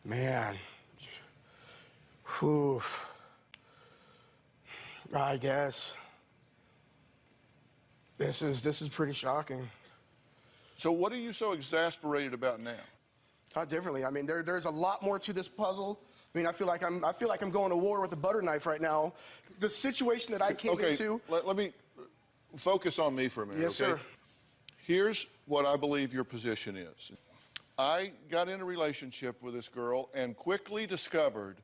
Man. Whew. I guess. This is pretty shocking. So what are you so exasperated about now? How differently? I mean, there's a lot more to this puzzle. I mean, I feel like I'm going to war with a butter knife right now. The situation that I came into. Let me focus on me for a minute. Yes, okay? sir. Here's what I believe your position is. I got in a relationship with this girl and quickly discovered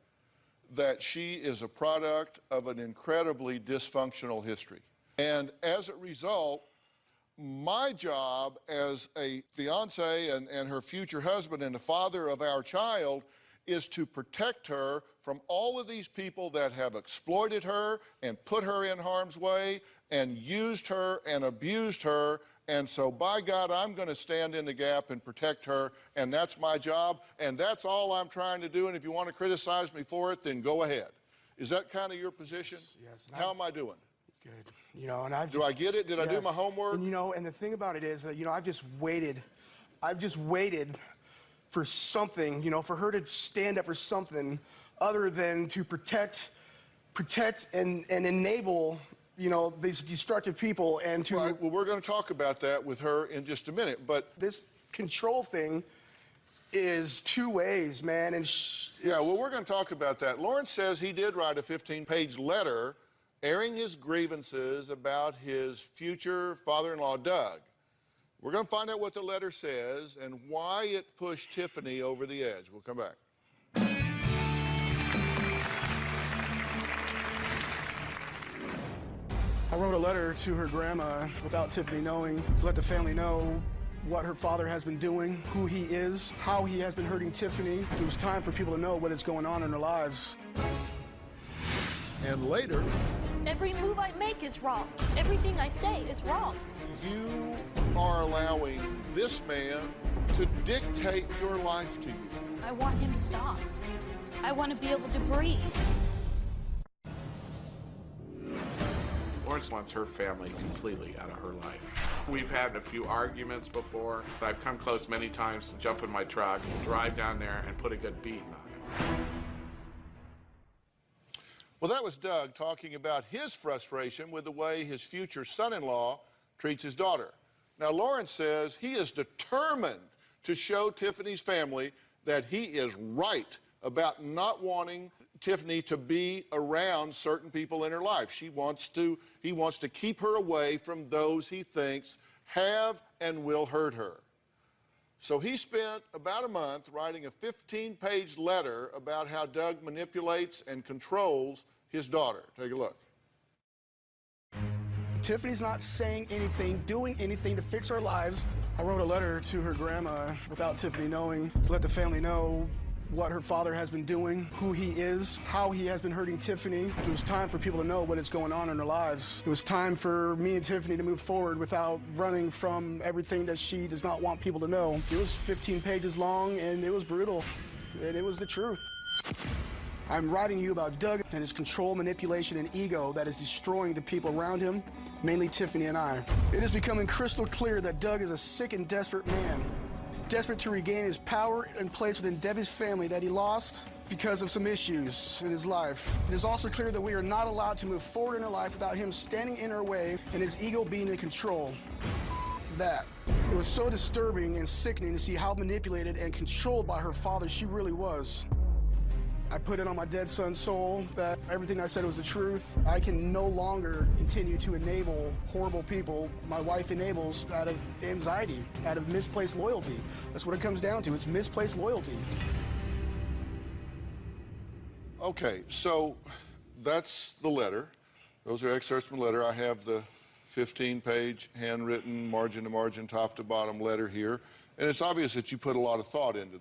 that she is a product of an incredibly dysfunctional history. And as a result, my job as a fiance and her future husband and the father of our child is to protect her from all of these people that have exploited her and put her in harm's way and used her and abused her. And so, by God, I'm going to stand in the gap and protect her, and that's my job, and that's all I'm trying to do, and if you want to criticize me for it, then go ahead. Is that kind of your position? Yes. How am I doing? Good. You know, and I've Do I get it? Did I do my homework? And, you know, and the thing about it is that, you know, I've just waited for something, you know, for her to stand up for something other than to protect and enable, you know, these destructive people and to... Right. Well, we're going to talk about that with her in just a minute, but... This control thing is two ways, man, and... Yeah, well, we're going to talk about that. Lawrence says he did write a 15-page letter airing his grievances about his future father-in-law, Doug. We're going to find out what the letter says and why it pushed Tiffany over the edge. We'll come back. I wrote a letter to her grandma without Tiffany knowing, to let the family know what her father has been doing, who he is, how he has been hurting Tiffany. It was time for people to know what is going on in their lives. And later... Every move I make is wrong. Everything I say is wrong. You are allowing this man to dictate your life to you. I want him to stop. I want to be able to breathe. Lawrence wants her family completely out of her life. We've had a few arguments before. I've come close many times to jump in my truck, drive down there, and put a good beating on him. Well, that was Doug talking about his frustration with the way his future son-in-law treats his daughter. Now, Lawrence says he is determined to show Tiffany's family that he is right about not wanting Tiffany to be around certain people in her life. He wants to keep her away from those he thinks have and will hurt her. So he spent about a month writing a 15-page letter about how Doug manipulates and controls his daughter. Take a look. Tiffany's not saying anything, doing anything to fix our lives. I wrote a letter to her grandma without Tiffany knowing, to let the family know what her father has been doing, who he is, how he has been hurting Tiffany. It was time for people to know what is going on in their lives. It was time for me and Tiffany to move forward without running from everything that she does not want people to know. It was 15 pages long, and it was brutal, and it was the truth. I'm writing you about Doug and his control, manipulation, and ego that is destroying the people around him, mainly Tiffany and I. It is becoming crystal clear that Doug is a sick and desperate man, desperate to regain his power and place within Debbie's family that he lost because of some issues in his life. It is also clear that we are not allowed to move forward in our life without him standing in our way and his ego being in control. That. It was so disturbing and sickening to see how manipulated and controlled by her father she really was. I put it on my dead son's soul that everything I said was the truth. I can no longer continue to enable horrible people my wife enables out of anxiety, out of misplaced loyalty. That's what it comes down to. It's misplaced loyalty. Okay, so that's the letter. Those are excerpts from the letter. I have the 15-page handwritten, margin to margin, top to bottom letter here. And it's obvious that you put a lot of thought into this.